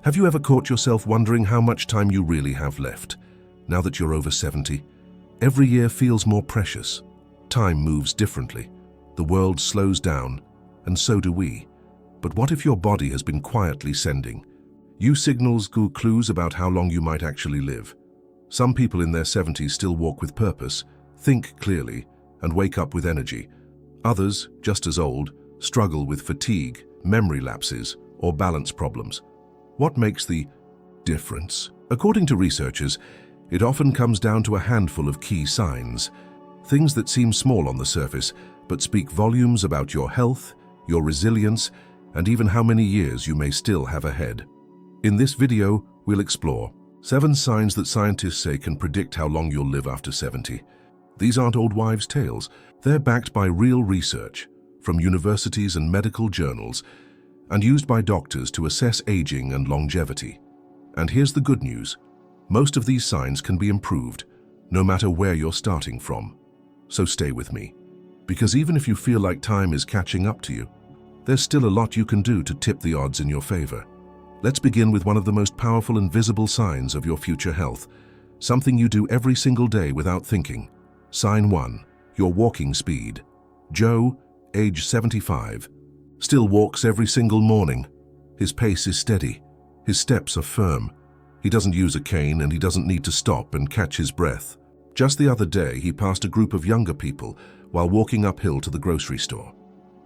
Have you ever caught yourself wondering how much time you really have left? Now that you're over 70, every year feels more precious. Time moves differently. The world slows down, and so do we. But what if your body has been quietly sending you signals, clues about how long you might actually live? Some people in their 70s still walk with purpose, think clearly, and wake up with energy. Others, just as old, struggle with fatigue, memory lapses, or balance problems. What makes the difference? According to researchers, it often comes down to a handful of key signs, things that seem small on the surface, but speak volumes about your health, your resilience, and even how many years you may still have ahead. In this video, we'll explore 7 signs that scientists say can predict how long you'll live after 70. These aren't old wives' tales. They're backed by real research from universities and medical journals and used by doctors to assess aging and longevity. And here's the good news. Most of these signs can be improved, no matter where you're starting from. So stay with me, because even if you feel like time is catching up to you, there's still a lot you can do to tip the odds in your favor. Let's begin with one of the most powerful and visible signs of your future health, something you do every single day without thinking. Sign 1, your walking speed. Joe, age 75, still walks every single morning. His pace is steady. His steps are firm. He doesn't use a cane and he doesn't need to stop and catch his breath. Just the other day, he passed a group of younger people while walking uphill to the grocery store.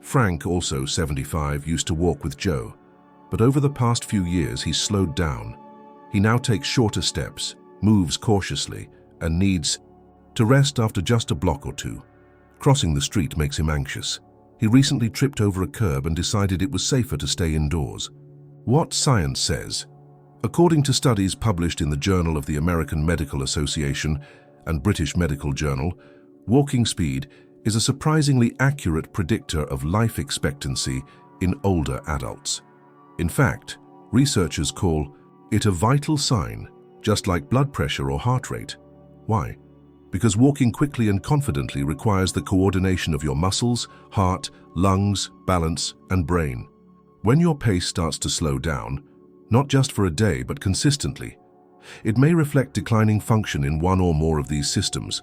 Frank, also 75, used to walk with Joe, but over the past few years he's slowed down. He now takes shorter steps, moves cautiously, and needs to rest after just a block or two. Crossing the street makes him anxious. He recently tripped over a curb and decided it was safer to stay indoors. What science says? According to studies published in the Journal of the American Medical Association and British Medical Journal, walking speed is a surprisingly accurate predictor of life expectancy in older adults. In fact, researchers call it a vital sign, just like blood pressure or heart rate. Why? Because walking quickly and confidently requires the coordination of your muscles, heart, lungs, balance, and brain. When your pace starts to slow down, not just for a day but consistently, it may reflect declining function in one or more of these systems.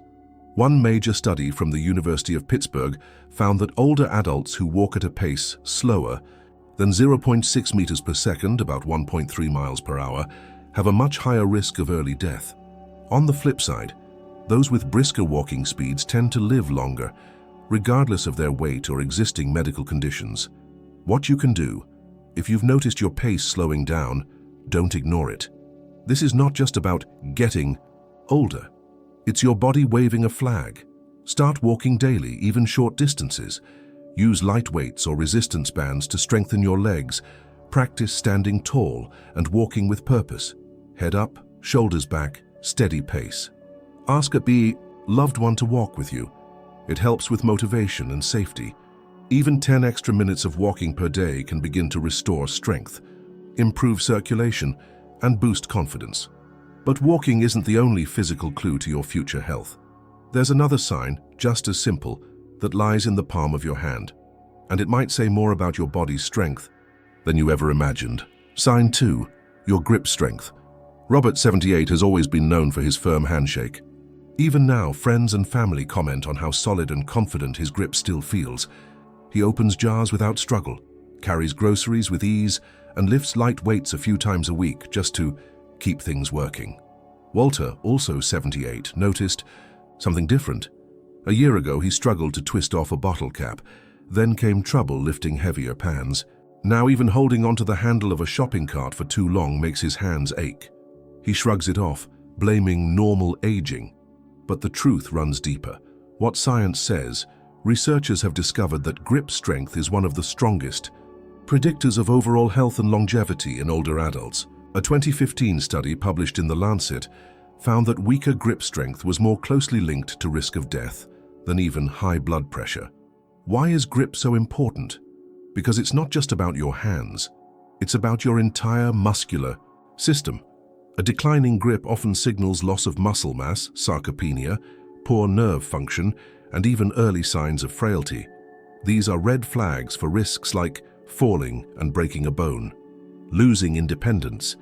One major study from the University of Pittsburgh found that older adults who walk at a pace slower than 0.6 meters per second, about 1.3 miles per hour, have a much higher risk of early death. On the flip side, those with brisker walking speeds tend to live longer, regardless of their weight or existing medical conditions. What you can do, if you've noticed your pace slowing down, don't ignore it. This is not just about getting older. It's your body waving a flag. Start walking daily, even short distances. Use light weights or resistance bands to strengthen your legs. Practice standing tall and walking with purpose. Head up, shoulders back, steady pace. Ask a loved one to walk with you. It helps with motivation and safety. Even 10 extra minutes of walking per day can begin to restore strength, improve circulation, and boost confidence. But walking isn't the only physical clue to your future health. There's another sign, just as simple, that lies in the palm of your hand, and it might say more about your body's strength than you ever imagined. Sign 2, your grip strength. Robert, 78, has always been known for his firm handshake. Even now, friends and family comment on how solid and confident his grip still feels. He opens jars without struggle, carries groceries with ease, and lifts light weights a few times a week just to keep things working. Walter, also 78, noticed something different. A year ago, he struggled to twist off a bottle cap. Then came trouble lifting heavier pans. Now even holding onto the handle of a shopping cart for too long makes his hands ache. He shrugs it off, blaming normal aging. But the truth runs deeper. What science says, researchers have discovered that grip strength is one of the strongest predictors of overall health and longevity in older adults. A 2015 study published in The Lancet found that weaker grip strength was more closely linked to risk of death than even high blood pressure. Why is grip so important? Because it's not just about your hands, it's about your entire muscular system. A declining grip often signals loss of muscle mass, sarcopenia, poor nerve function, and even early signs of frailty. These are red flags for risks like falling and breaking a bone, losing independence,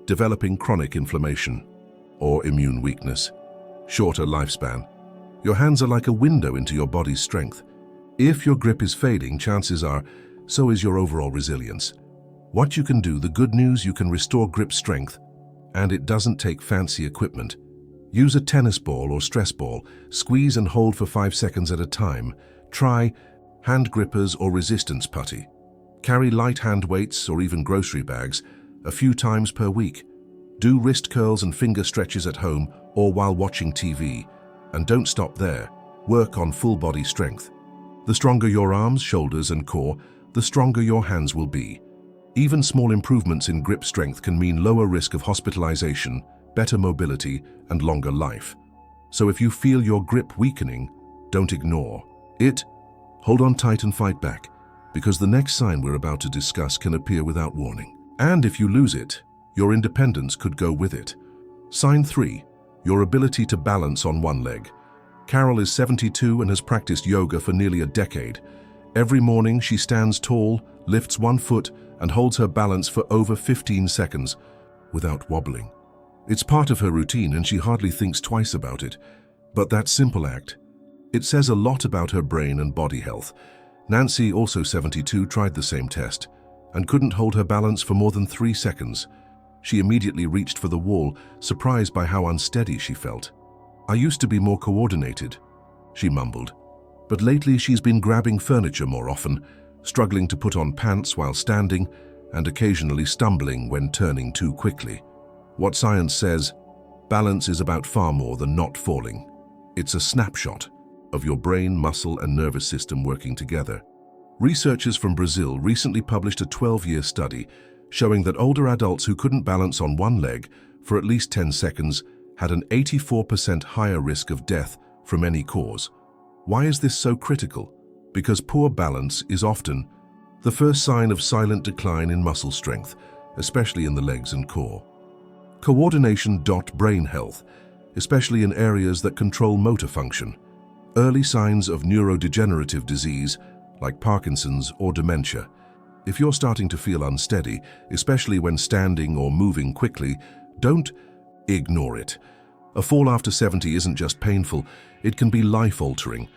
developing chronic inflammation or immune weakness, shorter lifespan. Your hands are like a window into your body's strength. If your grip is fading, chances are, so is your overall resilience. What you can do, the good news, you can restore grip strength, and it doesn't take fancy equipment. Use a tennis ball or stress ball, squeeze and hold for 5 seconds at a time. Try hand grippers or resistance putty. Carry light hand weights or even grocery bags a few times per week. Do wrist curls and finger stretches at home or while watching TV. And don't stop there. Work on full body strength. The stronger your arms, shoulders, and core, the stronger your hands will be. Even small improvements in grip strength can mean lower risk of hospitalization, better mobility, and longer life. So if you feel your grip weakening, don't ignore it. Hold on tight and fight back, because the next sign we're about to discuss can appear without warning. And if you lose it, your independence could go with it. Sign 3. Your ability to balance on one leg. Carol is 72 and has practiced yoga for nearly a decade. Every morning she stands tall, lifts one foot, and holds her balance for over 15 seconds without wobbling. It's part of her routine and she hardly thinks twice about it. But that simple act, it says a lot about her brain and body health. Nancy, also 72, tried the same test and couldn't hold her balance for more than 3 seconds. She immediately reached for the wall, surprised by how unsteady she felt. "I used to be more coordinated," she mumbled. "But lately she's been grabbing furniture more often, struggling to put on pants while standing, and occasionally stumbling when turning too quickly." What science says, balance is about far more than not falling. It's a snapshot of your brain, muscle, and nervous system working together. Researchers from Brazil recently published a 12-year study showing that older adults who couldn't balance on one leg for at least 10 seconds had an 84% higher risk of death from any cause. Why is this so critical? Because poor balance is often the first sign of silent decline in muscle strength, especially in the legs and core. Coordination. Brain health, especially in areas that control motor function. Early signs of neurodegenerative disease like Parkinson's or dementia. If you're starting to feel unsteady, especially when standing or moving quickly, don't ignore it. A fall after 70 isn't just painful, it can be life-altering.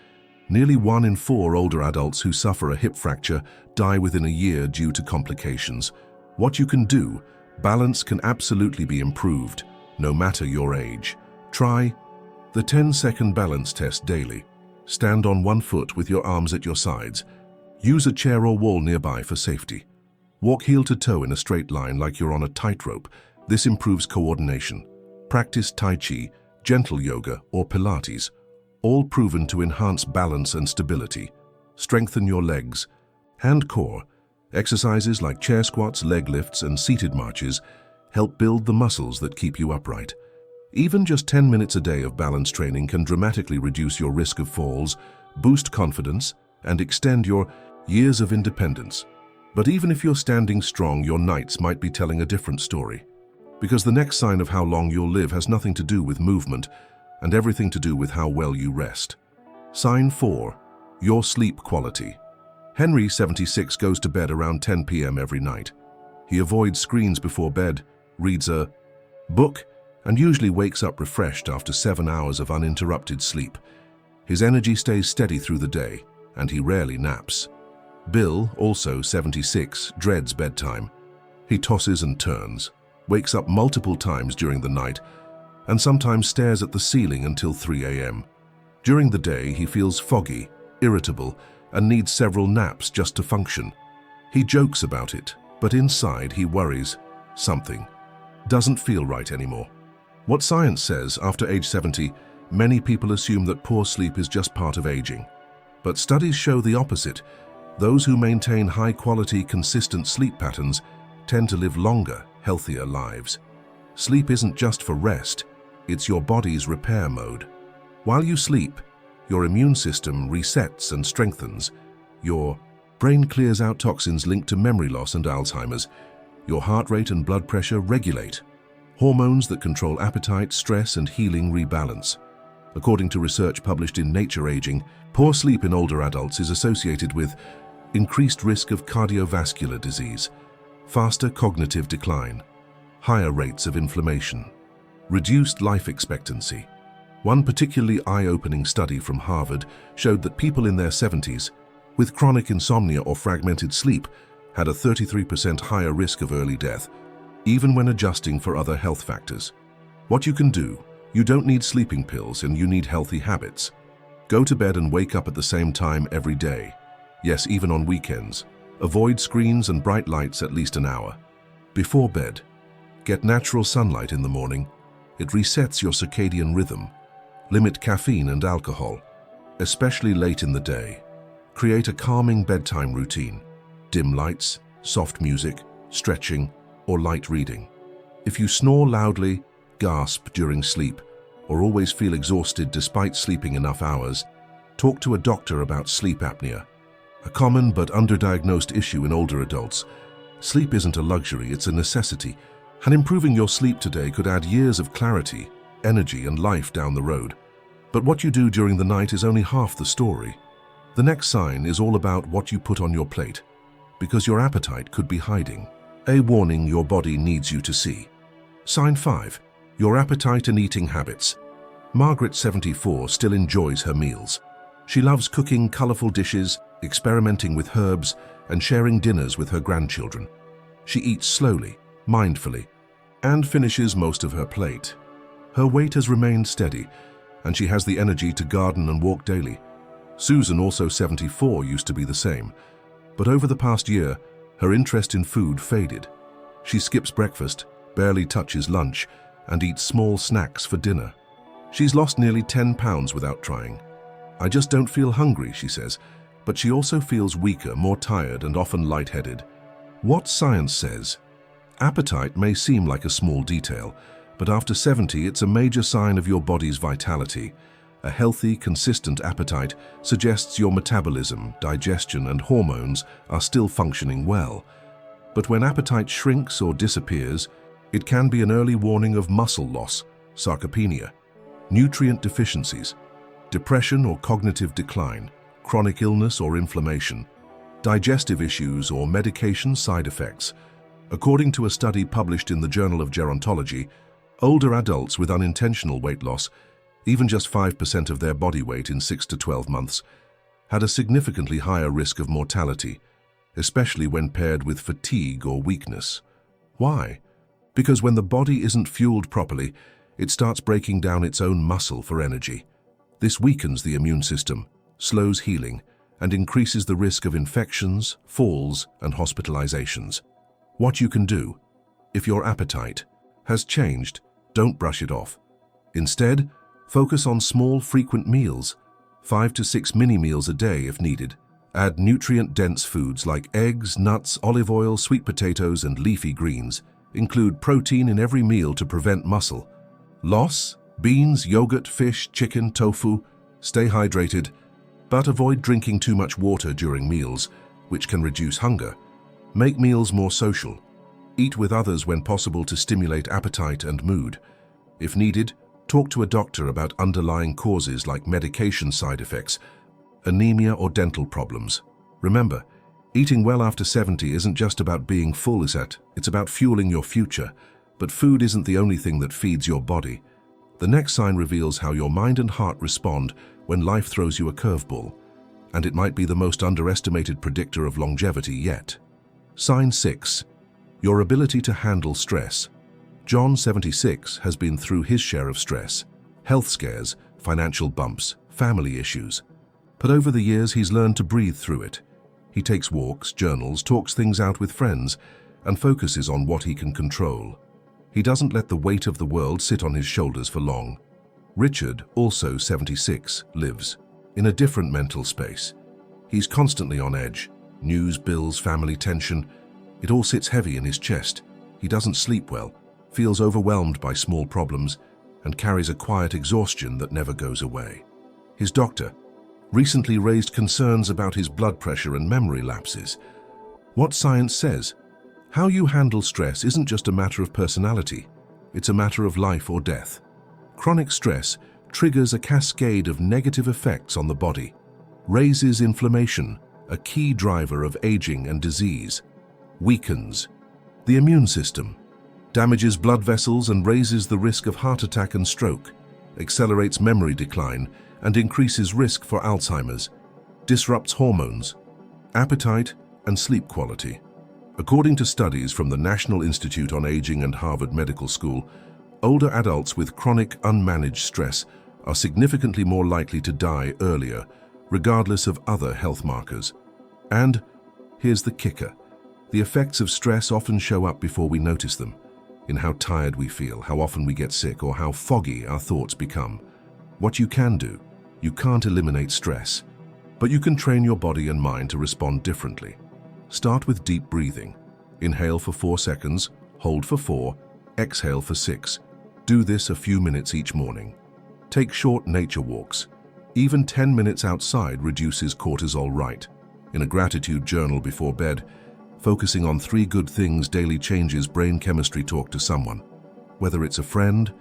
Nearly 1 in 4 older adults who suffer a hip fracture die within a year due to complications. What you can do, balance can absolutely be improved, no matter your age. Try the 10-second balance test daily. Stand on one foot with your arms at your sides. Use a chair or wall nearby for safety. Walk heel to toe in a straight line like you're on a tightrope. This improves coordination. Practice Tai Chi, gentle yoga, or Pilates, all proven to enhance balance and stability. Strengthen your legs. Hand core. Exercises like chair squats, leg lifts, and seated marches help build the muscles that keep you upright. Even just 10 minutes a day of balance training can dramatically reduce your risk of falls, boost confidence, and extend your years of independence. But even if you're standing strong, your nights might be telling a different story. Because the next sign of how long you'll live has nothing to do with movement and everything to do with how well you rest. Sign 4. Your sleep quality. Henry, 76, goes to bed around 10 p.m. every night. He avoids screens before bed, reads a book, and usually wakes up refreshed after 7 hours of uninterrupted sleep. His energy stays steady through the day, and he rarely naps. Bill, also 76, dreads bedtime. He tosses and turns, wakes up multiple times during the night, and sometimes stares at the ceiling until 3 a.m. During the day, he feels foggy, irritable, and needs several naps just to function. He jokes about it, but inside he worries something doesn't feel right anymore. What science says, after age 70, many people assume that poor sleep is just part of aging. But studies show the opposite. Those who maintain high-quality, consistent sleep patterns tend to live longer, healthier lives. Sleep isn't just for rest, it's your body's repair mode. While you sleep, your immune system resets and strengthens. Your brain clears out toxins linked to memory loss and Alzheimer's. Your heart rate and blood pressure regulate. Hormones that control appetite, stress, and healing rebalance. According to research published in Nature Aging, poor sleep in older adults is associated with increased risk of cardiovascular disease, faster cognitive decline, higher rates of inflammation, reduced life expectancy. One particularly eye-opening study from Harvard showed that people in their 70s with chronic insomnia or fragmented sleep had a 33% higher risk of early death, even when adjusting for other health factors. What you can do: you don't need sleeping pills and you need healthy habits. Go to bed and wake up at the same time every day. Yes, even on weekends. Avoid screens and bright lights at least an hour. Before bed, get natural sunlight in the morning. It resets your circadian rhythm. Limit caffeine and alcohol, especially late in the day. Create a calming bedtime routine. Dim lights, soft music, stretching, or light reading. If you snore loudly, gasp during sleep, or always feel exhausted despite sleeping enough hours, talk to a doctor about sleep apnea, a common but underdiagnosed issue in older adults. Sleep isn't a luxury, it's a necessity, and improving your sleep today could add years of clarity, energy, and life down the road. But what you do during the night is only half the story. The next sign is all about what you put on your plate, because your appetite could be hiding. A warning your body needs you to see. Sign 5. Your appetite and eating habits. Margaret, 74, still enjoys her meals. She loves cooking colorful dishes, experimenting with herbs, and sharing dinners with her grandchildren. She eats slowly, mindfully, and finishes most of her plate. Her weight has remained steady, and she has the energy to garden and walk daily. Susan, also 74, used to be the same, but over the past year, her interest in food faded. She skips breakfast, barely touches lunch, and eats small snacks for dinner. She's lost nearly 10 pounds without trying. "I just don't feel hungry," she says, but she also feels weaker, more tired, and often lightheaded. What science says? Appetite may seem like a small detail, but after 70, it's a major sign of your body's vitality. A healthy, consistent appetite suggests your metabolism, digestion, and hormones are still functioning well. But when appetite shrinks or disappears, it can be an early warning of muscle loss, sarcopenia, nutrient deficiencies, depression or cognitive decline, chronic illness or inflammation, digestive issues or medication side effects. According to a study published in the Journal of Gerontology, older adults with unintentional weight loss, even just 5% of their body weight in 6 to 12 months, had a significantly higher risk of mortality, especially when paired with fatigue or weakness. Why? Because when the body isn't fueled properly, it starts breaking down its own muscle for energy. This weakens the immune system, slows healing, and increases the risk of infections, falls, and hospitalizations. What you can do: if your appetite has changed, don't brush it off. Instead, focus on small, frequent meals, 5 to 6 mini-meals a day if needed. Add nutrient-dense foods like eggs, nuts, olive oil, sweet potatoes, and leafy greens. Include protein in every meal to prevent muscle loss. Beans, yogurt, fish, chicken, tofu. Stay hydrated, but avoid drinking too much water during meals, which can reduce hunger. Make meals more social. Eat with others when possible to stimulate appetite and mood. If needed, talk to a doctor about underlying causes like medication side effects, anemia, or dental problems. Remember, eating well after 70 isn't just about being full, it's about fueling your future. But food isn't the only thing that feeds your body. The next sign reveals how your mind and heart respond when life throws you a curveball, and it might be the most underestimated predictor of longevity yet. Sign 6. Your ability to handle stress. John, 76, has been through his share of stress, health scares, financial bumps, family issues. But over the years, he's learned to breathe through it. He takes walks, journals, talks things out with friends, and focuses on what he can control. He doesn't let the weight of the world sit on his shoulders for long. Richard, also 76, lives in a different mental space. He's constantly on edge. News, bills, family tension. It all sits heavy in his chest. He doesn't sleep well, feels overwhelmed by small problems, and carries a quiet exhaustion that never goes away. His doctor recently raised concerns about his blood pressure and memory lapses. What science says? How you handle stress isn't just a matter of personality, it's a matter of life or death. Chronic stress triggers a cascade of negative effects on the body, raises inflammation, a key driver of aging and disease, weakens the immune system, damages blood vessels and raises the risk of heart attack and stroke, accelerates memory decline, and increases risk for Alzheimer's, disrupts hormones, appetite, and sleep quality. According to studies from the National Institute on Aging and Harvard Medical School, older adults with chronic unmanaged stress are significantly more likely to die earlier, regardless of other health markers. And here's the kicker. The effects of stress often show up before we notice them, in how tired we feel, how often we get sick, or how foggy our thoughts become. What you can do, you can't eliminate stress, but you can train your body and mind to respond differently. Start with deep breathing. Inhale for 4 seconds, hold for 4, exhale for 6. Do this a few minutes each morning. Take short nature walks. Even 10 minutes outside reduces cortisol right. In a gratitude journal before bed, focusing on 3 good things daily changes brain chemistry. Talk to someone. Whether it's a friend,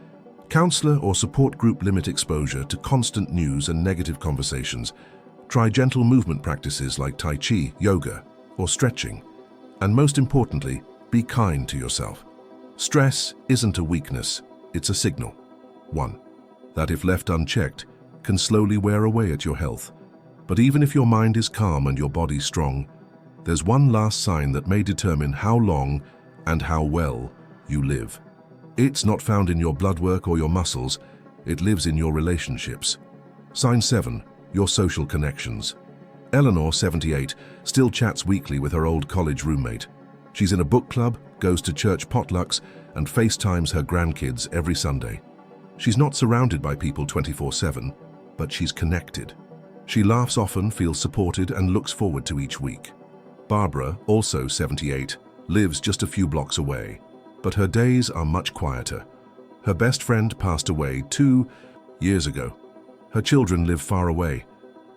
counselor, or support group, limit exposure to constant news and negative conversations. Try gentle movement practices like Tai Chi, yoga, or stretching. And most importantly, be kind to yourself. Stress isn't a weakness, it's a signal. 1. That if left unchecked, can slowly wear away at your health. But even if your mind is calm and your body strong, there's one last sign that may determine how long and how well you live. It's not found in your blood work or your muscles, it lives in your relationships. Sign 7, your social connections. Eleanor, 78, still chats weekly with her old college roommate. She's in a book club, goes to church potlucks, and FaceTimes her grandkids every Sunday. She's not surrounded by people 24/7, but she's connected. She laughs often, feels supported, and looks forward to each week. Barbara, also 78, lives just a few blocks away, but her days are much quieter. Her best friend passed away 2 years ago. Her children live far away.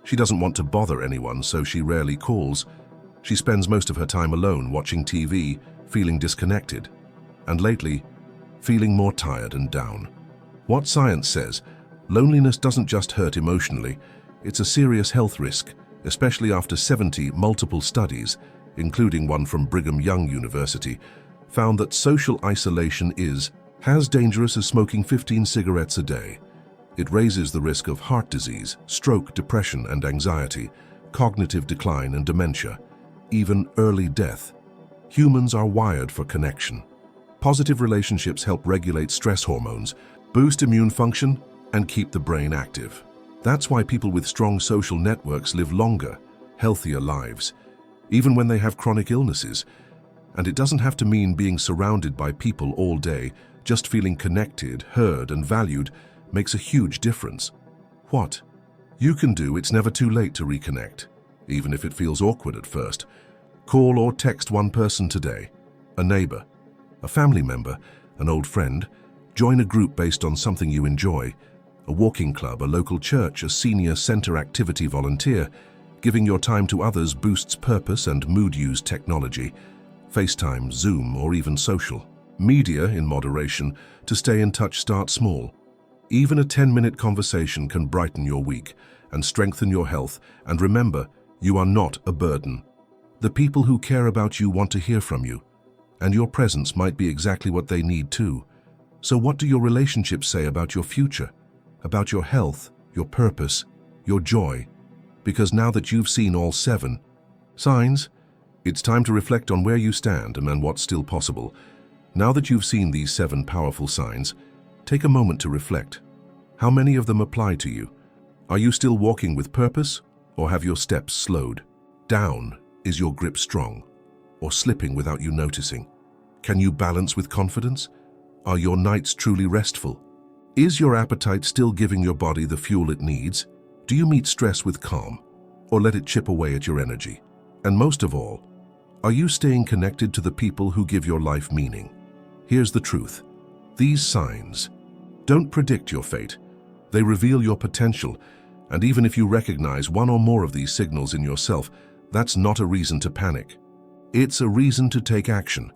She doesn't want to bother anyone, so she rarely calls. She spends most of her time alone, watching TV, feeling disconnected, and lately, feeling more tired and down. What science says, loneliness doesn't just hurt emotionally, it's a serious health risk, especially after 70 multiple studies, including one from Brigham Young University, found that social isolation is as dangerous as smoking 15 cigarettes a day. It raises the risk of heart disease, stroke, depression and anxiety, cognitive decline and dementia, even early death. Humans are wired for connection. Positive relationships help regulate stress hormones, boost immune function, and keep the brain active. That's why people with strong social networks live longer, healthier lives, even when they have chronic illnesses. And it doesn't have to mean being surrounded by people all day. Just feeling connected, heard, and valued makes a huge difference. What you can do, it's never too late to reconnect, even if it feels awkward at first. Call or text one person today, a neighbor, a family member, an old friend. Join a group based on something you enjoy, a walking club, a local church, a senior center activity. Volunteer. Giving your time to others boosts purpose and mood. Use technology, FaceTime, Zoom, or even social media in moderation to stay in touch. Start small. Even a 10-minute conversation can brighten your week and strengthen your health. And remember, you are not a burden. The people who care about you want to hear from you, and your presence might be exactly what they need too. So what do your relationships say about your future, about your health, your purpose, your joy? Because now that you've seen all 7 signs, it's time to reflect on where you stand and what's still possible. Now that you've seen these 7 powerful signs, take a moment to reflect. How many of them apply to you? Are you still walking with purpose, or have your steps slowed down? Is your grip strong, or slipping without you noticing? Can you balance with confidence? Are your nights truly restful? Is your appetite still giving your body the fuel it needs? Do you meet stress with calm, or let it chip away at your energy? And most of all, are you staying connected to the people who give your life meaning? Here's the truth. These signs don't predict your fate. They reveal your potential, and even if you recognize one or more of these signals in yourself, that's not a reason to panic. It's a reason to take action,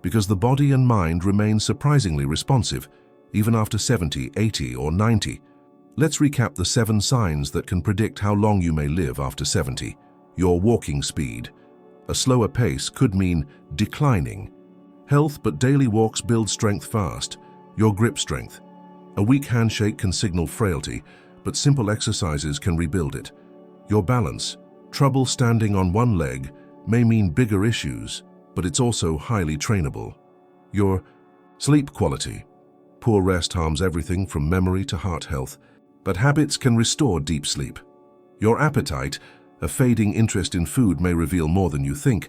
because the body and mind remain surprisingly responsive, even after 70, 80, or 90. Let's recap the 7 signs that can predict how long you may live after 70. Your walking speed. A slower pace could mean declining Health, but daily walks build strength fast. Your grip strength. A weak handshake can signal frailty, but simple exercises can rebuild it. Your balance. Trouble standing on one leg may mean bigger issues, but it's also highly trainable. Your sleep quality. Poor rest harms everything from memory to heart health, but habits can restore deep sleep. Your appetite. A fading interest in food may reveal more than you think,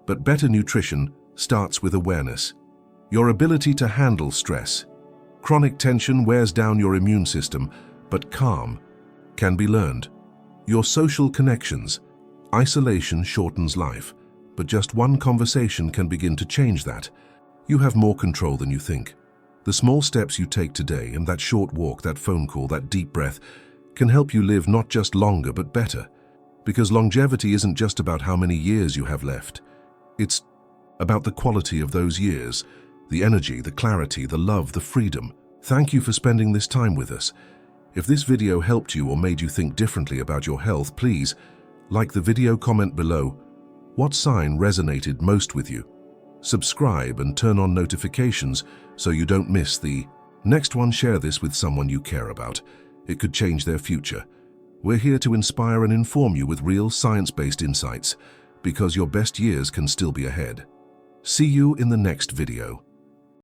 but better nutrition starts with awareness. Your ability to handle stress. Chronic tension wears down your immune system, but calm can be learned. Your social connections. Isolation shortens life, but just one conversation can begin to change that. You have more control than you think. The small steps you take today, and that short walk, that phone call, that deep breath, can help you live not just longer but better. Because longevity isn't just about how many years you have left. It's about the quality of those years, the energy, the clarity, the love, the freedom. Thank you for spending this time with us. If this video helped you or made you think differently about your health, please like the video, comment below. What sign resonated most with you? Subscribe and turn on notifications so you don't miss the next one. Share this with someone you care about. It could change their future. We're here to inspire and inform you with real science-based insights, because your best years can still be ahead. See you in the next video.